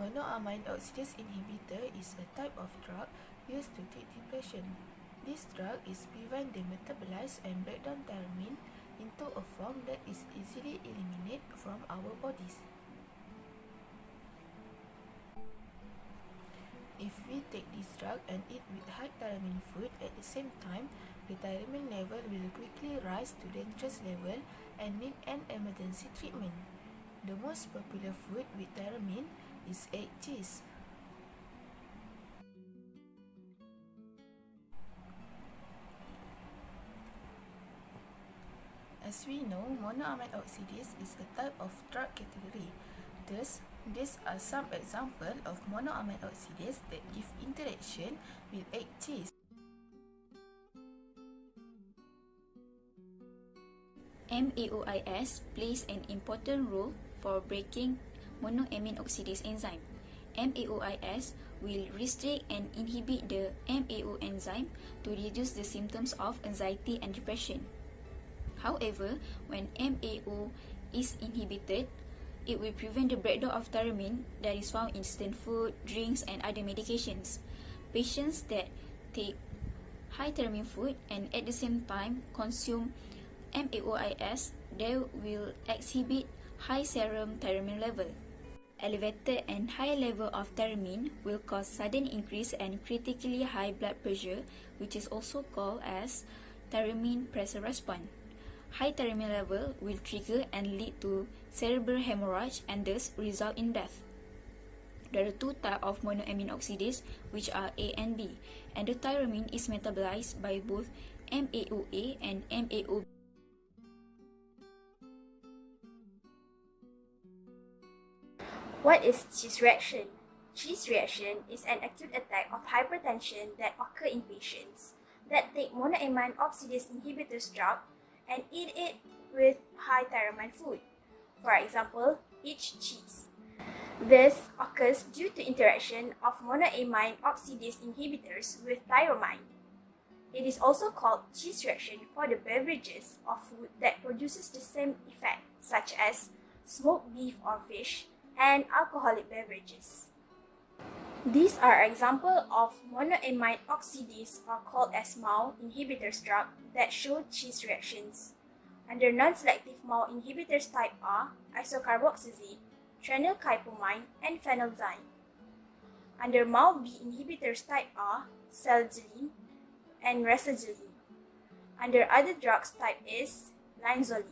Monoamine oxidase inhibitor is a type of drug used to treat depression. This drug is prevent the metabolize and breakdown tyramine into a form that is easily eliminated from our bodies. If we take this drug and eat with high-tyramine food at the same time, the tyramine level will quickly rise to dangerous level and need an emergency treatment. The most popular food with tyramine is egg cheese. As we know, monoamine oxidase is a type of drug category. Thus, these are some examples of monoamine oxidase that give interaction with egg cheese. MAOIs plays an important role for breaking monoamine oxidase enzyme. MAOIs will restrict and inhibit the MAO enzyme to reduce the symptoms of anxiety and depression. However, when MAO is inhibited, it will prevent the breakdown of tyramine that is found in instant food, drinks, and other medications. Patients that take high-tyramine food and at the same time consume MAOIs, they will exhibit high serum tyramine level. Elevated and high level of tyramine will cause sudden increase and critically high blood pressure, which is also called as tyramine pressure response. High tyramine level will trigger and lead to cerebral hemorrhage and thus result in death. There are two types of monoamine oxidase, which are A and B, and the tyramine is metabolized by both MAOA and MAOB. What is cheese reaction? Cheese reaction is an acute attack of hypertension that occur in patients that take monoamine oxidase inhibitors drug and eat it with high tyramine food. For example, eat cheese. This occurs due to interaction of monoamine oxidase inhibitors with tyramine. It is also called cheese reaction for the beverages or food that produces the same effect, such as smoked beef or fish and alcoholic beverages. These are examples of monoamine oxidase or called as MAO inhibitors drug that show cheese reactions. Under non-selective MAO inhibitors type are isocarboxazine, phenylcypamine, and phenelzine. Under MAO-B inhibitors type are salgiline and rasagiline. Under other drugs type is linezolid.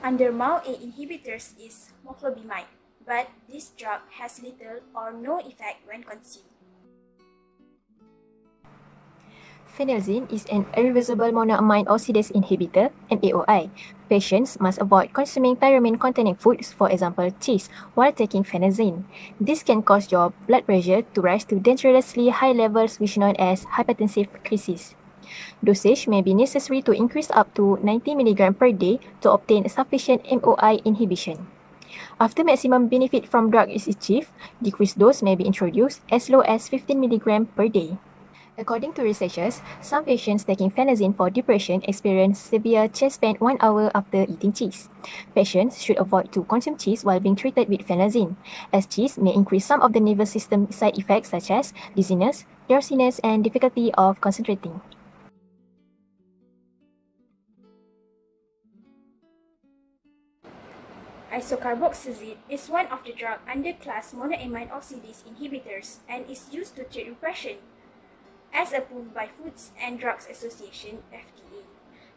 Under MAO-A inhibitors is moclobemide, but this drug has little or no effect when consumed. Phenelzine is an irreversible monoamine oxidase inhibitor, MAOI. Patients must avoid consuming tyramine-containing foods, for example cheese, while taking phenelzine. This can cause your blood pressure to rise to dangerously high levels, which is known as hypertensive crisis. Dosage may be necessary to increase up to 90 mg per day to obtain sufficient MAOI inhibition. After maximum benefit from drug is achieved, decreased dose may be introduced as low as 15 mg per day. According to researchers, some patients taking phenelzine for depression experience severe chest pain 1 hour after eating cheese. Patients should avoid to consume cheese while being treated with phenelzine, as cheese may increase some of the nervous system side effects such as dizziness, drowsiness, and difficulty of concentrating. Isocarboxazine is one of the drug under class monoamine oxidase inhibitors and is used to treat depression, as approved by Foods and Drugs Association (FDA).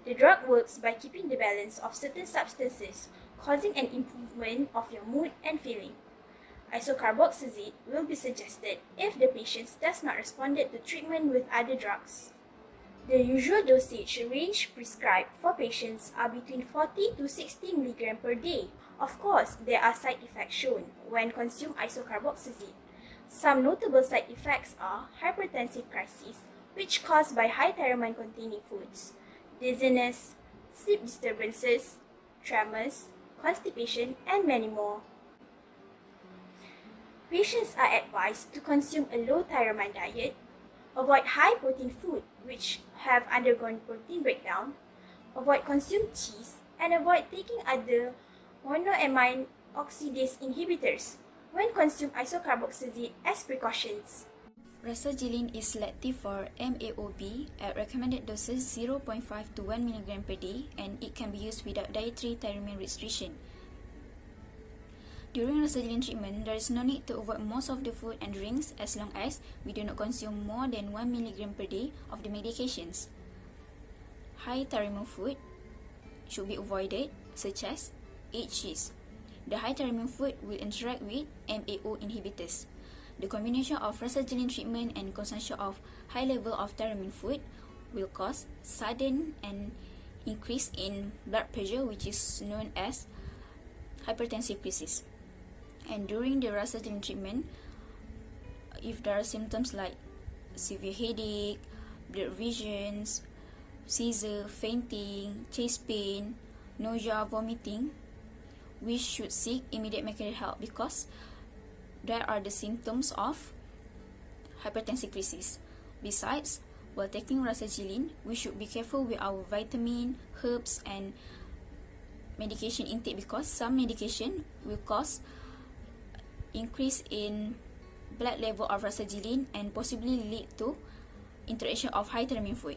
The drug works by keeping the balance of certain substances, causing an improvement of your mood and feeling. Isocarboxazine will be suggested if the patient does not respond to treatment with other drugs. The usual dosage range prescribed for patients are between 40 to 60 mg per day. Of course, there are side effects shown when consumed isocarboxazine. Some notable side effects are hypertensive crisis, which caused by high tyramine-containing foods, dizziness, sleep disturbances, tremors, constipation, and many more. Patients are advised to consume a low tyramine diet, avoid high-protein food which have undergone protein breakdown, avoid consume cheese, and avoid taking other monoamine oxidase inhibitors, when consume isocarboxazine as precautions. Rasagiline is selective for MAOB at recommended doses 0.5 to 1 mg per day, and it can be used without dietary tyramine restriction. During Rasagiline treatment, there is no need to avoid most of the food and drinks as long as we do not consume more than 1 mg per day of the medications. High-Tyramine food should be avoided, such as cheese. The high-Tyramine food will interact with MAO inhibitors. The combination of Rasagiline treatment and consumption of high level of tyramine food will cause sudden and increase in blood pressure, which is known as hypertensive crisis. And during the Rasagiline treatment, if there are symptoms like severe headache, blurred visions, seizure, fainting, chest pain, nausea, vomiting, we should seek immediate medical help because there are the symptoms of hypertensive crisis. Besides, while taking Rasagiline, we should be careful with our vitamin, herbs, and medication intake because some medication will cause increase in blood level of Rasagiline and possibly lead to interaction of high-tyramine food.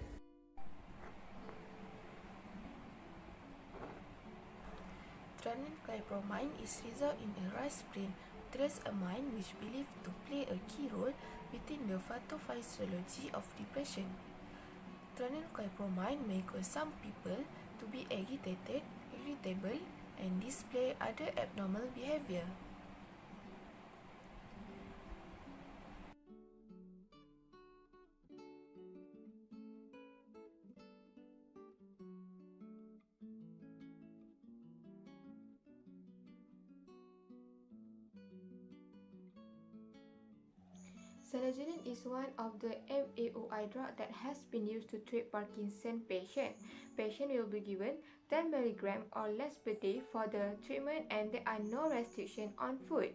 Tranquilizine is result in a rise brain RASAGILINE, which believed to play a key role within the pathophysiology of depression. Tranquilizine may cause some people to be agitated, irritable, and display other abnormal behavior. Rasagiline is one of the MAOI drugs that has been used to treat Parkinson's patients. Patients will be given 10 mg or less per day for the treatment, and there are no restrictions on food.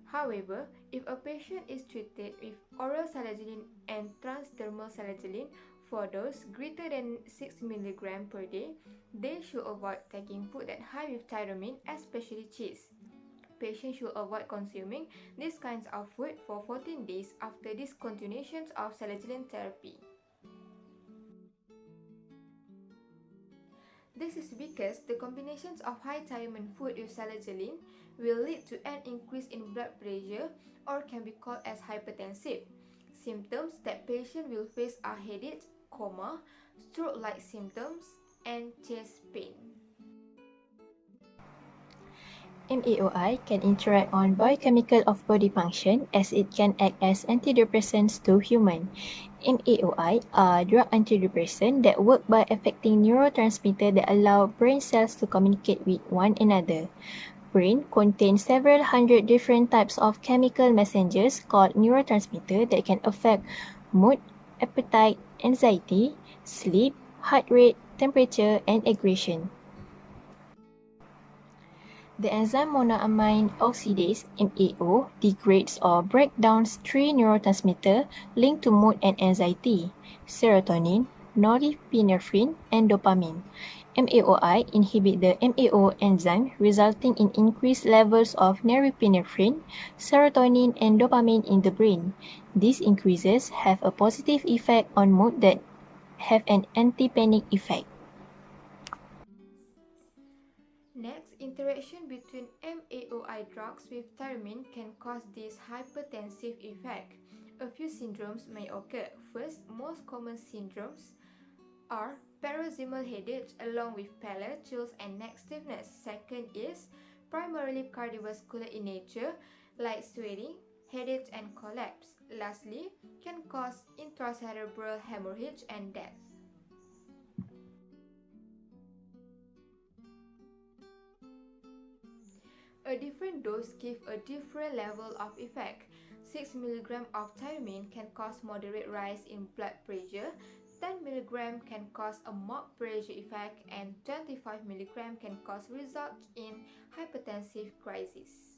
However, if a patient is treated with oral Rasagiline and transdermal Rasagiline for dose greater than 6 mg per day, they should avoid taking food that high with tyramine, especially cheese. Patients should avoid consuming these kinds of food for 14 days after discontinuation of Rasagiline therapy. This is because the combinations of high-tyramine food with Rasagiline will lead to an increase in blood pressure, or can be called as hypertensive. Symptoms that patients will face are headache, coma, stroke-like symptoms, and chest pain. MAOI can interact on biochemical of body function as it can act as antidepressants to human. MAOI are drug antidepressants that work by affecting neurotransmitters that allow brain cells to communicate with one another. Brain contains several hundred different types of chemical messengers called neurotransmitters that can affect mood, appetite, anxiety, sleep, heart rate, temperature, and aggression. The enzyme monoamine oxidase MAO degrades or breaks down three neurotransmitters linked to mood and anxiety: serotonin, norepinephrine, and dopamine. MAOI inhibit the MAO enzyme, resulting in increased levels of norepinephrine, serotonin, and dopamine in the brain. These increases have a positive effect on mood that have an anti-panic effect. Next, interaction between MAOI drugs with tyramine can cause this hypertensive effect. A few syndromes may occur. First, most common syndromes are paroxysmal headache along with pallor, chills, and neck stiffness. Second is primarily cardiovascular in nature, like sweating, headache, and collapse. Lastly, can cause intracerebral hemorrhage and death. A different dose gives a different level of effect. 6 mg of tyramine can cause moderate rise in blood pressure, 10 mg can cause a mild pressure effect, and 25 mg can cause result in hypertensive crisis.